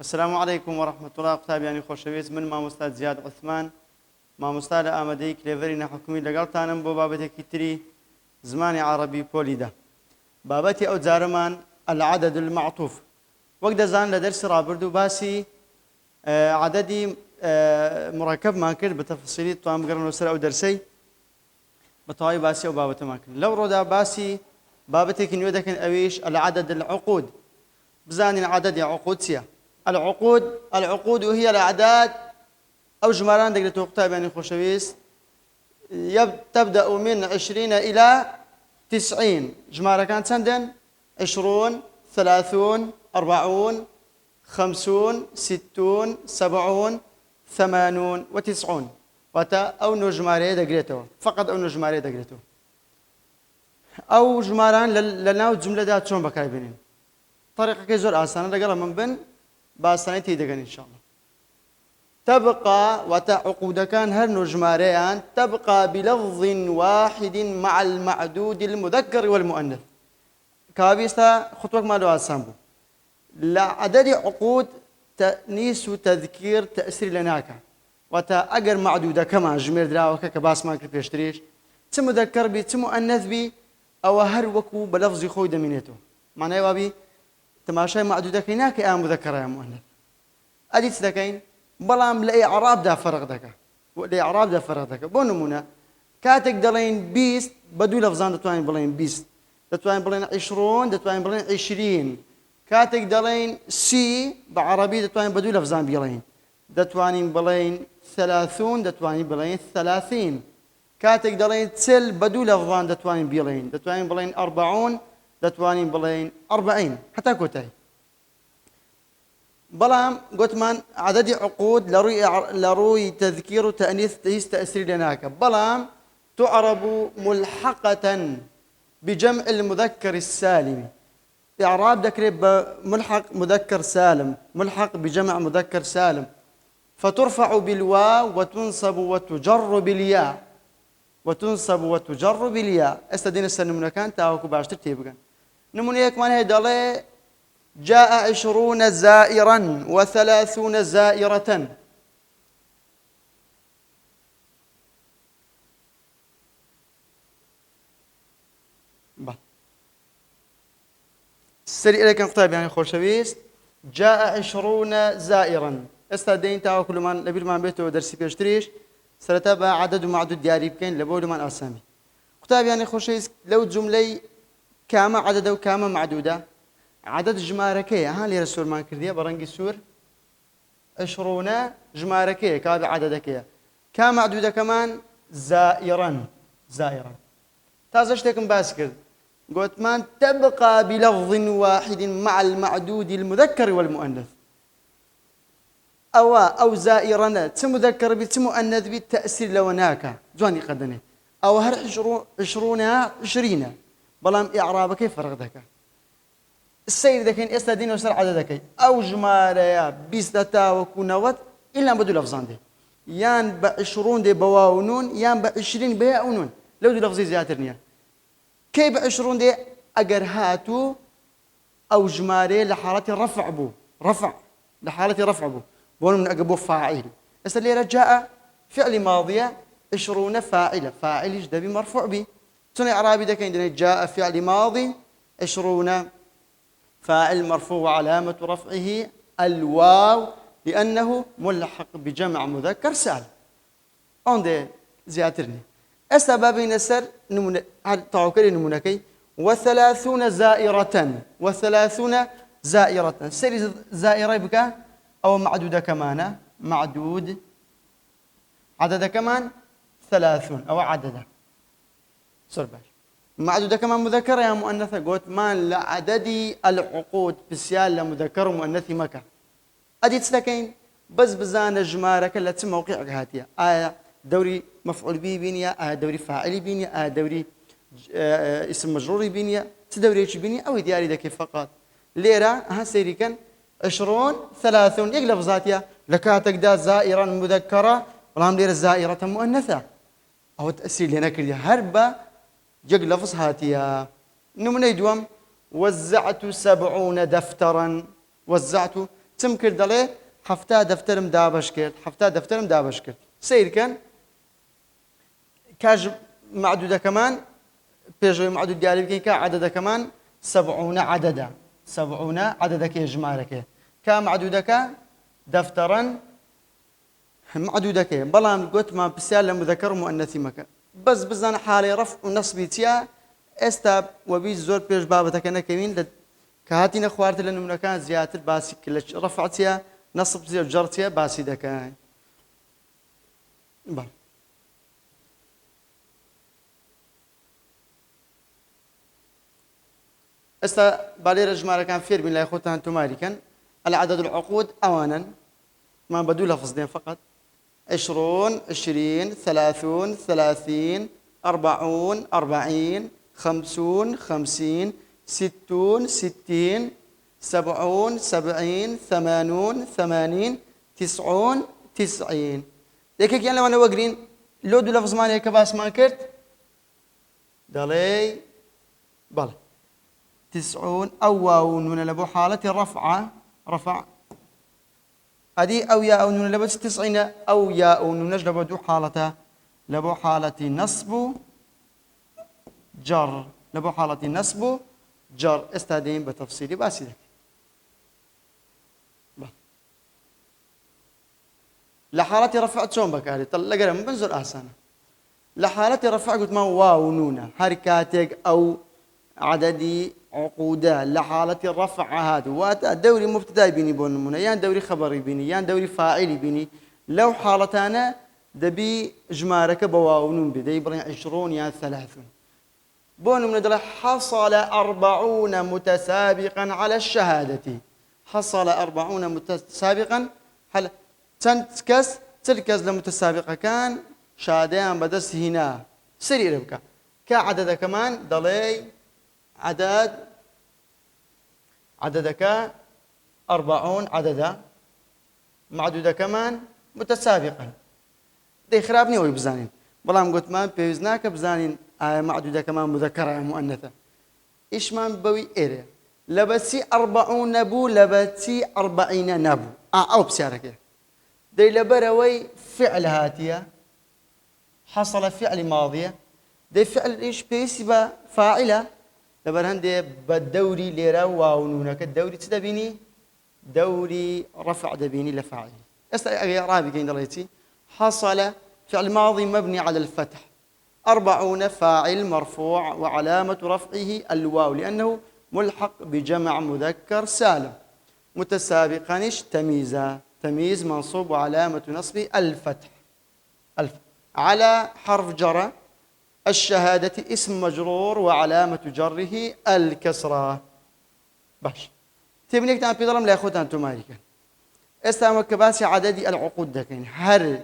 السلام عليكم ورحمة الله قوتابیانی خۆشەویست من مامۆستا زیاد عوثمان مامۆستا لە ئامادەی کلێڤەری نەحکومی لەگەڵتانم بۆ بابەتێکی تری زمانی عەرەبی پۆلیدا. بابەتی ئەو جارەمان العدد المعطوف. وەک دەزان لە دەرسی ڕابردوو باسی عەدەدی مڕەکەبمان کرد بە تەفسیلی توان بگەڕێنەوە سەر ئەو دەرسەی بە تەواوی باسی ئەو بابەتەمان کرد. لەو ڕۆدا باسی بابەتێکی نوێ دەکەن ئەویش العدد العقود. بزانین عەدەدی عقود چییە؟ العقود وهي الأعداد أو جمران دقيقة وقتها يعني خوشويس تبدأ من 20 إلى 90 جمارة كانت سندن 20 30 40 50 60 70 80 و90 وتا أو نجمارة دقيقة فقط أو نجمارة دقيقة أو جمران لنا جملة ذات شون بكايبين طريقة كيزور آسانة لقلا من بن باساني تيدقن إن شاء الله. تبقى وتعقود كان هر نجماريان تبقى بلفظ واحد مع المعدود المذكر والمؤنث. كابيستا خطوك ما لو أسامبو. لا عدد عقود تأنيس وتذكير تأثير لناكا. وتا أجر معدودة كما جمير دراوكا كباس ما كري بيشتريش. تم مذكر بي تم مؤنث بي أو هر وكو بلفظ خوي دمينيتو. معناه وابي تماشای معدودة كيناك يا مذكر يا مؤنث. أديت ذكين بلام لإعراب ده فرق دكا. لإعراب ده فرق دكا. بونمونا كاتك دلين بيست بدو لفظان دتوين بلين بيست. دتوين بلين 20 دتوين بلين 20. كاتك دلين سي بعربي دتوين بدو لفظان بيلين. دتوين بلين 30 دتوين بلين 30. كاتك دلين تسل بدو لفظان دتوين بيلين. دتوين بلين 40 دتوانين بلين 40 حتى كوتاي بلام قوتمان عدد عقود لروي تذكير وتأنيث تأثير لناك بلام تعرب ملحقة بجمع المذكر السالم. إعراب ذكر ملحق مذكر سالم ملحق بجمع مذكر سالم فترفع بالواو وتنصب وتجر بالياء وتنصب وتجر بالياء. استدين السنة كان تاوكو باشتر تيبقى نموني يكمان هيدالي جاء 20 زائرا و30 زائرة. السريع لكن قطيب يعني خوشويست جاء 20 زائرا استدين تاوكو لمان لبيل مان بيتو درسي بيشتريش سرتابع عدد ومعدود دياري بكين لبول من أسامي قطيب يعني خوشويست لو جملي كام عدد وكام معدودة عدد جماركية ها اللي رسول ما كردية برنجي سور 20 جماركية كابي عددكية كام معدودة كمان زائرا تازشتكم باسكر قلت من تبقى بلفظ واحد مع المعدود المذكر والمؤنث أو زائرا تم مذكر بتم مؤنث بالتأثير لوناك جواني قدني أو هر 20 بلام إعرابك كيف فرق ذاك السير ذاك استدين وسر عددك أو جمارة بيستتا وكونوت إلا بدو لفظان دي يان ب20 دي بواونون يان ب20 بها ونون لو دي لفظي زياترنيا كي ب20 دي أجر هاتو أو جمارة لحالة رفع لحالة رفع بو بون من أجبو فاعل استدين رجاء فعل ماضية 20 فاعل جدبي مرفوع بي سنة إعرابي ده كان جاء فعل ماضي 20 فاعل مرفوع وعلامة رفعه الواو لأنه ملحق بجمع مذكر سالم. عندي زياترني. السبب نسر نمون تعوكري نمونكي و30 زائرة سري زائرة بك أو معدودة كمان معدود عدد كمان 30 أو عدده سرباش معدودة كمان مذكرة يا مؤنثة قلت مان لعدد العقود بسيال لمذكر ومؤنث مكة أدي تسلكين بس بزان جمارك اللي تسمى موقعك هاتية دوري مفعول به بينيا دوري فاعل بينيا دوري اسم مجرور بينيا تدوري ايش بينيا أو دياري ذاك فقط ليرة ها سيري كان 20 30 يقلب ذاتيا لكاتك دا زائرا مذكرة والله ليرة زائرة مؤنثة أو تأثير لنا كذي هربة جق لفظ هاتيا نمنا يدوم وزعت 70 دفترا وزعت چم کرد دەڵێ هەفتا دەفتەرم دابەش کرد هەفتا دەفتەرم دابەش کرد سیرکەن کاژ معدودەکەمان پێشەوەی معدود دیاری بکەین کە عەدەدەکەمان 70 عەدەدە 70 عەدەدەکەی ژمارەکەی کا معدودەکە دەفتەرەن معدودەکەی بەڵام گوتمان پرسیار لە مودەکەر و مؤنەثی مەکە بەس بزانە حاڵی ڕەفع و نەسبی چییە ئێستا وەبی زۆر پێش بابەتەکە نەکەوین کە هاتینە خواردن لە نمونەکان زیاتر باسی لە ڕەفع چییە نەسب چییە و جەڕ چییە باسی دەکەین بەڵێ ئێستا با لێرە ژمارەکان فێر بین لای خۆتان تۆماریکەن العدد العقود ئەوانن مان بە دوو لەفز دێن فقط 20 20 30 30 40 40 50 50 60 60 70 70 80 80 90 90 یەکێکیان لەوانە وەگرین لۆ دوو لە زمانێک کە باسمان کرد دەڵێ بەڵێ 90 ئەو واو نونە لە بۆ حاڵەتی ڕەفع ئەدی ئەو یا ئەو نونە لە بۆ 90 ئەو یا ئەو نونەش لە بۆ دوو حاڵەتە لە بۆ حاڵەتی نەسب و جەڕ لە بۆ حاڵەتی نەسب و جەڕ ئێستا دێین بە تەفسیلی باسی دەکەین لە حاڵەتی ڕەفع چۆن بەکارێت لەگەرە من زۆر ئاسانە لە حاڵەتی ڕەفع گوتمان واو نونە هەر کاتێک ئەو عددی عقودە لە حاڵەتی ڕەفع هات واتە دەوری مبتدای بینی بۆ نمونە یان دەوری خەبەڕی بینی یان دەوری فاعیلی بینی لەو حاڵەتانە دەبی ژمارەکە بە واو نون بێ دەی بڵێن 20 یان 30 بۆ نمونە دەڵێ حصل 40 متسابقا على الشهادة حصل 40 متسابقا هل چەند کەس چل کەس لە متسابقەکان شادەیان بەدەست هینا سەری لێ بکە کە عەدەدەکەمان دەڵێ عەدەدەکە 40 عەدەدە معدودەکەمان متسابقا دەی خراپ نییە ئەوی بزانین بەڵام گوتمان پێویست ناکە بزانین ئایا معدودەکەمان مودەکەڕە یا مؤنەثە ئیشمان بەوی ئێرە لە بەچی 40 نەبوو لە بەچی 40 نەبوو ئەو پرسیارەکەیە دەی لەبەرەوەی فعل هاتیە حصل فعل ماضية دەی فعل ئیش پێویستی بە فاعلە لەبەر هەندێ بە دەوری لێرە واو نونەکە دەوری چ دەبینی دەوری ڕەفع دەبینی لە فاعلی ئێستا ئەگەر ڕابی بکەین دەڵێ چی حصل فعل ماضي مبني على الفتح 40 فاعل مرفوع وعلامة رفعه الواو لأنه ملحق بجمع مذكر سالم متسابقانش تمييزا تمييز منصوب وعلامة نصبه الفتح على حرف جر الشهادة اسم مجرور وعلامة جره الكسرة باش تبنيك تان بيضرم لا يخوتان تماريكا استعمل كباسي عددي العقود دكين هر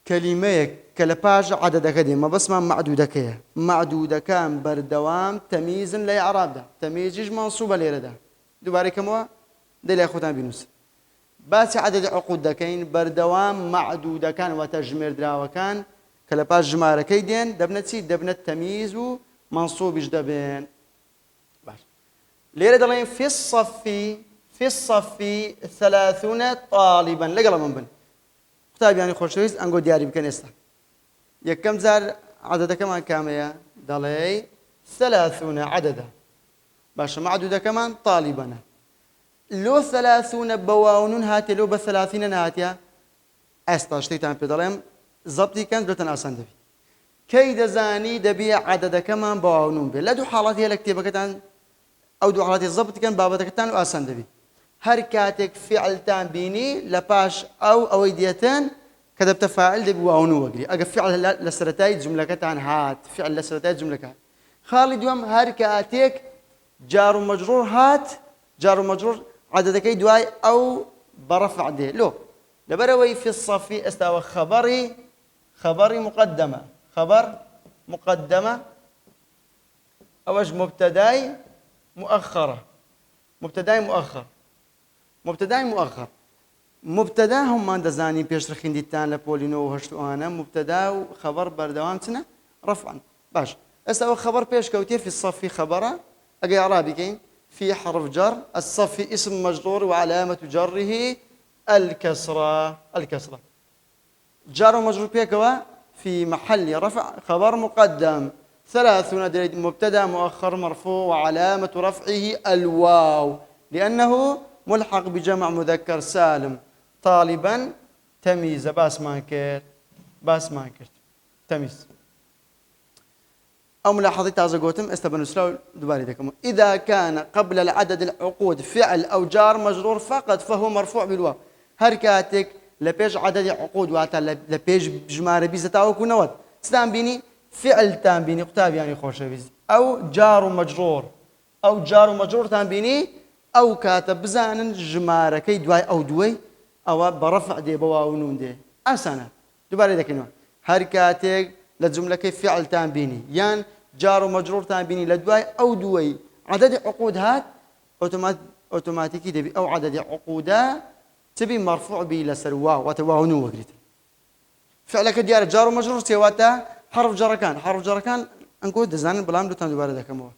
كلمة كلباج عدد كدي ما بس ما معدودة كان بردوام تمييز لا يعرب ده تمييز منصوب ليرده دوباره كموا ده لا يخوتان بينوس باسی عدد عقود دەکەین بەردەوام معدودەکان واتە ژمێردراوەکان کە لە پاش ژمارەکەی دێن دەبنە چی دەبنە تەمیز و منصوبیش دەبێن باش لێرە دەڵێن في الصف 30 طالبا لەگەڵ من بن قوتابیانی خۆشەویست ئەنگۆ دیاری بکەن ئێستا یەکەم جار عددەکەمان کامەیە دەڵێ 30 عددە باشە معدودەکەمان طالبانە لو 30 بواونون هاتي لو ب30 هاتيا استاشتيتان بدلهم زبطي كان بلتن آسان دبي كي دزاني دبي عدد كمان بواونون بي لا دو حالات هي لكتيبكتان او دو حالات الزبط كان بابتكتان وآسان دبي هر كاتك فعلتان بيني لباش او ايديتان كتبت فاعل دبي واونو وقري اقف فعل لسرتاي جملة كتان هات فعل لسرتاي جملة كات خالد يوم هر كاتك جار مجرور هات جار مجرور عددكي دواي أو برفع ده لو لبروي في الصف استوى خبري مقدمة خبر مقدمة أوش مبتداي مؤخرة مبتداي مؤخر مبتدا هم ما دزاني بيش رخين ديتان لبولينو وهشتو أنا مبتدا وخبر بردوام تنا رفعا باش استوى خبر بيش كوتي في الصف خبره أجي عربي كين في حرف جر، الصفي اسم مجرور وعلامة جره الكسرة. جار ومجرور بيكوا في محل رفع خبر مقدم. 30 مبتدأ مؤخر مرفوع وعلامة رفعه الواو لأنه ملحق بجمع مذكر سالم. طالبا تمييز باس مانكر تمييز. أو ملاحظة تازة قوتم استبنسلو دوباري دكم. إذا كان قبل العدد العقود فعل أو جار مجرور فقط فهو مرفوع بالواو. هركاتك لبيج عدد عقود واتا لبيج بجمار بيزتاو كنوت ستان بيني فعل تام بيني قتاب يعني خوش بيز أو جار مجرور تام بيني أو كاتب بزان جمارة كي دواي أو دوي أو برفع دي بواو نون دي أسنة دوباري دكنوا. هركاتك للجملة كيف فعل تام بيني يان جار ومجرور تام بيني لدواي أو دوي عدد عقود هات أوتوماتيكي دبي أو عدد عقودا تبي مرفوع به لسر واو وتواو نو وقريت فعلك ديار جار ومجرور سواتا حرف جركان أنقول دزان بلام دو تام دوباره دكمو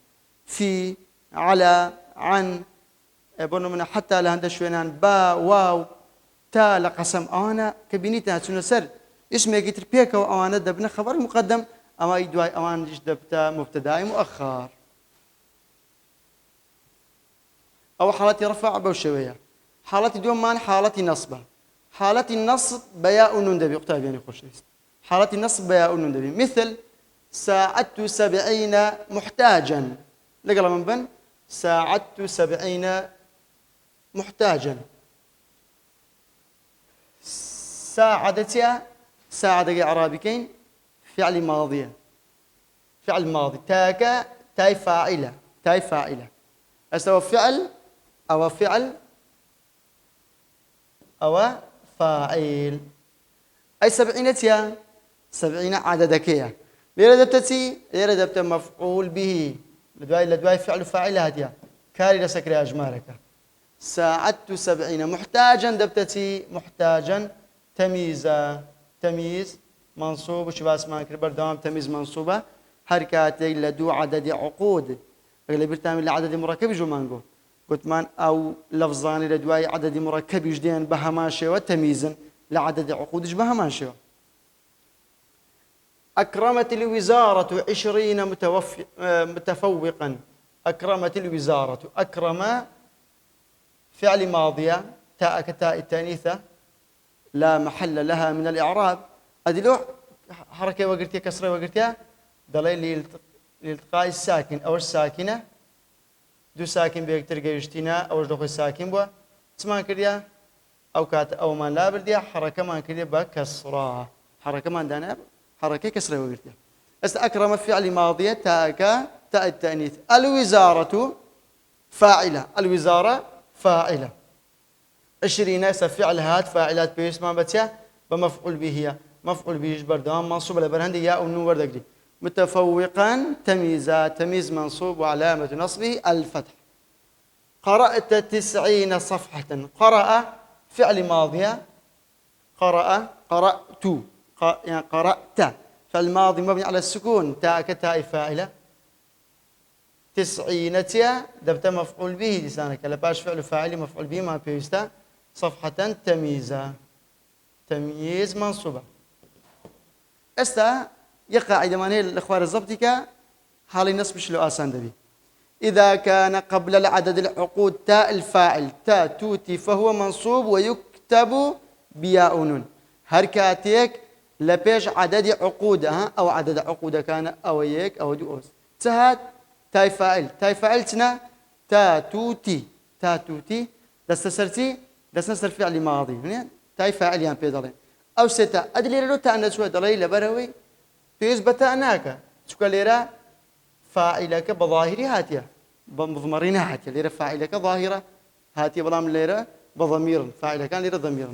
في على عن بونو من حتى لهند شوينان با واو تا لقسم أنا كبنيتها تسون سر اسمي قتر بيك وأنا دبنا خبر مقدم أما يدواي أوان دبتا مبتدأ مؤخر أو حالتي رفع بوشوية حالتي دومان حالتي نصبة. حالتي النصب بياء نندبي اقتاب يعني خوش حالتي النصب بياء نندبي مثل ساعدت 70 محتاجا لقلا من بن ساعدت 70 محتاجا. ساعدة إعرابي كين فعل ماضي تاكا تاي فاعلة أسوى فعل أو فاعل أي 70 عددك يا ليرة دبت مفعول به لدواي فعل فاعل هاتيا كاري لسكري أجمارك. ساعدت 70 محتاجا دبتتي محتاجا تمييز منصوب وشباس ما كربر دوام تمييز منصوبة حركاتي لدو عدد عقود اللي بيرتمي لعدد مركب جمانجو قلت مان أو لفظان لدواي عدد مركب جدين بهما شوا تمييزا لعدد عقود بهما شوا. أكرمت الوزارة 20 متفوقا. أكرمت الوزارة أكرم فعل ماضية تاء كتاء التانيثة لا محل لها من الإعراب أدلو حركة وقرتيا كسرة وقرتيا دليل لالتقاء الساكن أو الساكنة دو ساكن بيكتر جيشتنا أو جدوخ الساكن بوا تسمان كريا أو كات أو ما لا برديا حركة ما كريا بكسرة حركة ما دانا حركة كسرة وقرتيا. أكرم فعل ماضية تاء التأنيث. الوزارة فاعلة 20 فعل هات فاعلات بيس ما بتيا بمفعول به هي مفعول به بردام منصوب لبرهند يا ونو وردقري. متفوقا تمييز منصوب وعلامة نصبه الفتح. قرأت 90 صفحة. قرأ فعل ماضية قرأت يعني قرأت فعل ماضي مبني على السكون تاء كتاء فاعلة 90 دبت مفعول به لسانك لباش فعل فاعل مفعول به ما بيستا صفحة تمييز منصوبة. استا يقع إذا ما نيل الإخبار الضبطك حالي نصب شلو آسان دبي. إذا كان قبل العدد العقود تاء الفاعل تاء توتي فهو منصوب ويكتب بياء نون. هركاتيك لبيش عدد عقود أو عدد عقود كان أو يك أو دو أوس تهات تاء فاعل تنا تاء توتي دستسر فعل ماضي يعني تاء فاعل يعني بيدلين أو ستا أدلي له تاء نسوي دليل لبروي بيز بتاعناك شو ليرة فاعلك بظاهر هاتيا بضمرين هاتيا ليرة فاعلك ظاهرة هاتيا بلام ليرة بضمير فاعلك كان ليرة ضمير.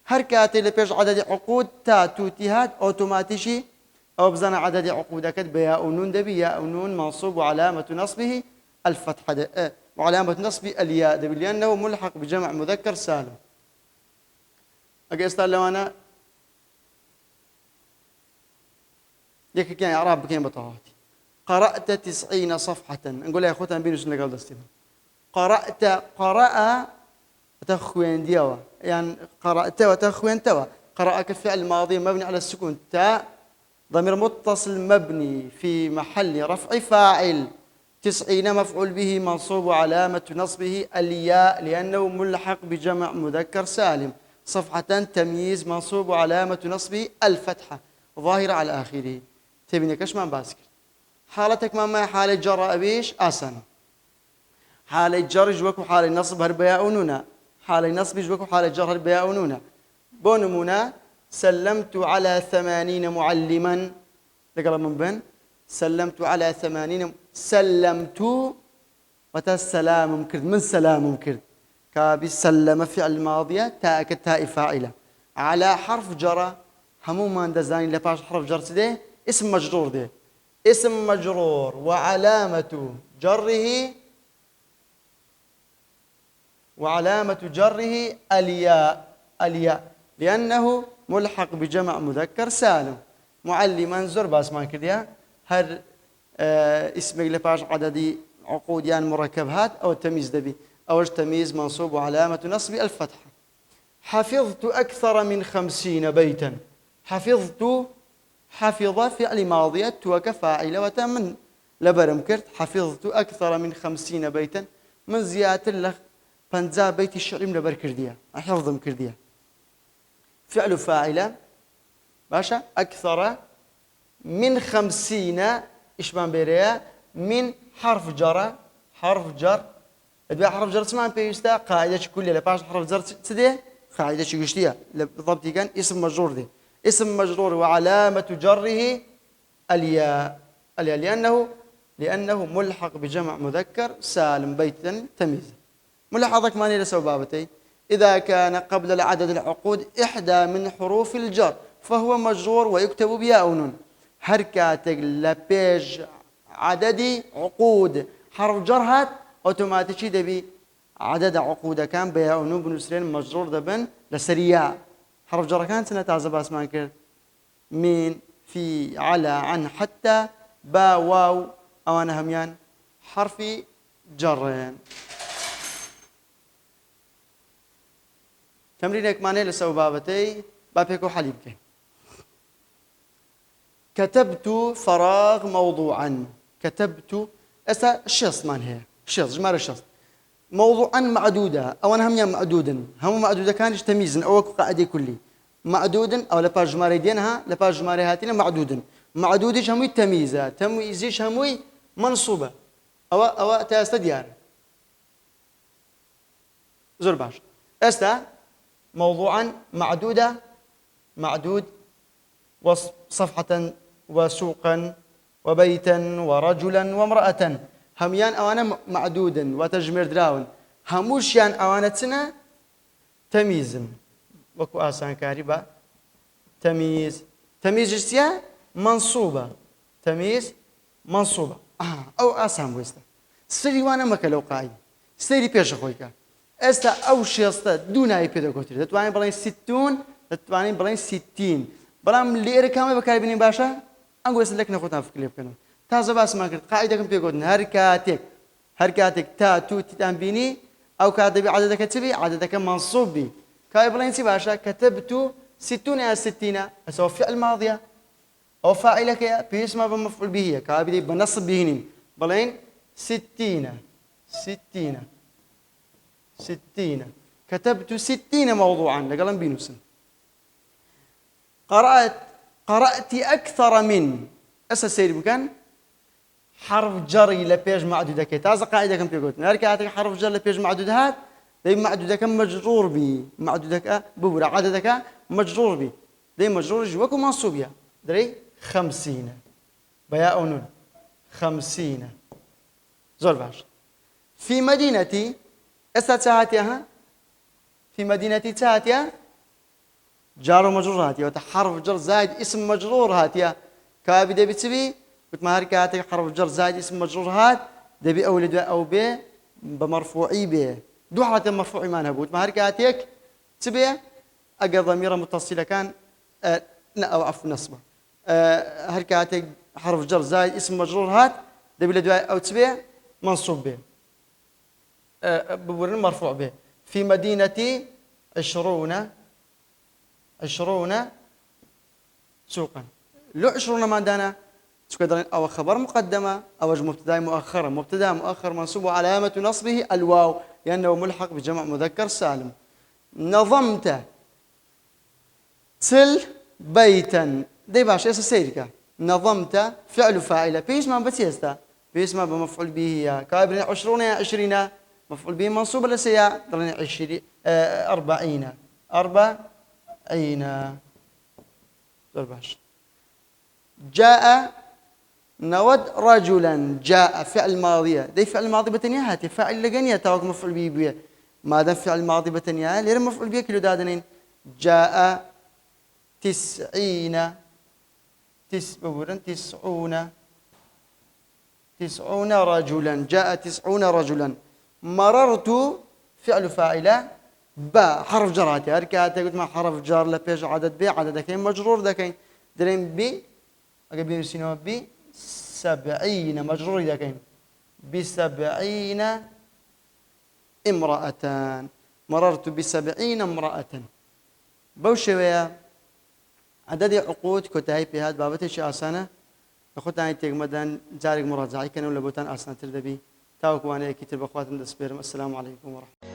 هركاتي لبيش عدد عقود تا توتيهات أوتوماتيشي أو بزن عدد عقودك بياء نون دبي ياء نون منصوب وعلامة نصبه الفتحة وعلامة نصبه الياء دبي لأنه ملحق بجمع مذكر سالم. أجي لو أنا يك كان إعراب بكين بطاقتي. قرأت 90 صفحة نقول يا أخوتنا بينو شنو قال دستي قرأت قرأ وتخوين ديوا يعني قرأت وتخوين توا قرأ كفعل ماضي مبني على السكون تاء ضمير متصل مبني في محل رفع فاعل 90 مفعول به منصوب علامة نصبه الياء لأنه ملحق بجمع مذكر سالم صفحة تمييز منصوب علامة نصبه الفتحة ظاهرة على آخره تبيني كش ما باسكر حالتك ما حالة جر أبيش آسان حالة جر جوك وحالة نصب هربياء ونونا حالة نصب جوك وحالة جر هربياء ونونا بونمونا سلمت على 80 معلما لقرب من بين سلمت على 80 سلمت وتسلام مكرد من سلام مكرد كابي سلم فعل ماضية تاء تاء فاعلة على حرف جرى همو ما ندزاني لباش حرف جر سده اسم مجرور ده اسم مجرور وعلامة جره الياء لأنه ملحق بجمع مذكر سالم معلما زر باس ما كرديا هر اسمك لباش عددي عقود يعني مركبات أو التمييز دبي أو تمييز منصوب وعلامة نصب الفتحة حفظت أكثر من 50 بيتا حفظ فعل ماضية وكفاعل وتمن لبرم كرت حفظت أكثر من 50 بيتا من زيادة لك 50 بيت الشعر من لبر كرديا حفظهم كرديا فعل فاعل باشا أكثر من 50 إشبان بيريا من حرف جر ادوي حرف جر اسمها بيستا قاعدة كلها لباش حرف جر تدي قاعدة شو بالضبط كان اسم مجرور دي اسم مجرور وعلامة جره الياء لأنه ملحق بجمع مذكر سالم بيتا تمييز ملاحظك ماني لسبابتي إذا كان قبل العدد العقود إحدى من حروف الجر فهو مجرور ويكتب بياء ونون هركاتك لبيج عددي عقود حرف جرهات أوتوماتيكي دبي عدد عقود كان بياء ونون بنسرين مجرور دبن لسرياء حرف جر كان سنة تعزب اسمان كرد من في على عن حتى با واو أو أنا هميان حرفي جرين تمرينك ماني لسو بابتي بابيكو حليبك كتبت فراغ موضوعا كتبت اسا الشخص مان هي الشخص جمال الشخص موضوعا معدودة او انا هم معدودا هم معدودة كانش تمييز او قاعدة كلي معدودا او لباج جماري دينها لباج جماري هاتين معدودش هموي تمييزة تمييزش هموي منصوبة او تاستا ديار زور باش استا موضوعا معدود وصفحة وسوقا وبيتا ورجلا وامرأة هميان أوانا معدودا وتجمير دراون هموشيان أوانا تنا تمييز وكو آسان كاربا تمييز جسيا منصوبة تمييز منصوبة أو آسان بوستا سري وانا مكالو قاعد سري بيش خويكا استا او شيستا دوناي بيداغوتري دتواني بلاين 60 دتواني بلاين 60 بلام لير كامل بكاي بني باشا انغوس لك نخوتان في كليب كانوا تازا باس ما كنت قاعده كم بيقول هركاتك تا تو تتان بيني او كاتبي عددك تبي عددك منصوب بي كاي بلاين سي باشا كتبت 60 يا 60 اسو فعل ماضيه او فاعلك يا بيس ما بمفعول به كابي بنصب به بلاين 60 كتبت 60 موضوعا لقلم بينوسن قرأت أكثر من أساس سير بكان حرف جري لبيج معدودة كي تازا قاعدة كم تقول نركعتك حرف جر لبيج معدودات دي معدودة كم مجرور بي معدودة بورا عددك مجرور بي دي مجرور جواكم منصوبية دري 50 بياء نون 50 زور باش في مدينتي استاتها في مدينتي تاتيا جار ومجرور هاتيا وتحرف جر زائد اسم مجرور هاتيا كابي دبي تبي بتمهركاتي حرف جر زائد اسم مجرور هات دبي اولد او ب بمرفوعي ب دو حالات مرفوعي ما نبوت مهركاتك تبي اجا ضمير متصله كان او عفوا نصبه هركاتك حرف جر زائد اسم مجرور هات دبي لدواء او تبي منصوب به بورن مرفوع به في مدينة 20 سوقا لو 20 ما دانا تقدرين أو خبر مقدمة أو مبتدا مؤخرة مبتدا مؤخر منصوب وعلامة نصبه الواو لأنه ملحق بجمع مذكر سالم. نظمت تل بيتا دي باش إيش السيركا نظمت فعل فاعل بيش ما بتيستا بيش ما بمفعول به يا كابرين 20 يا 20 مفعول به منصوب ولا سيا درين 20 40 باش. جاء نود رجلا جاء فعل ماضية دي فعل ماضي بتنيهاتي فاعل لقنية توك مفعول به بيه ما دام فعل ماضي بتنيها لير مفعول به كيلو دادنين. جاء 90 رجلا جاء 90 رجلا. مررت فعل فاعل با حرف جراتي هركاتي قلت ما حرف جار لبيش عدد بي عدد كين مجرور دكين درين بي أقبل سينو بي 70 مجرور دكين ب70 امرأة. مررت ب70 امرأة بوشوية عدد عقود كتاي في هذا بابتي شيء آسانة أخوت عن تيج مدن جارك مراجعة كانوا لبوتان آسانة تردبي تاوك وانا كتير بأخوات من السبيرم. السلام عليكم ورحمة الله.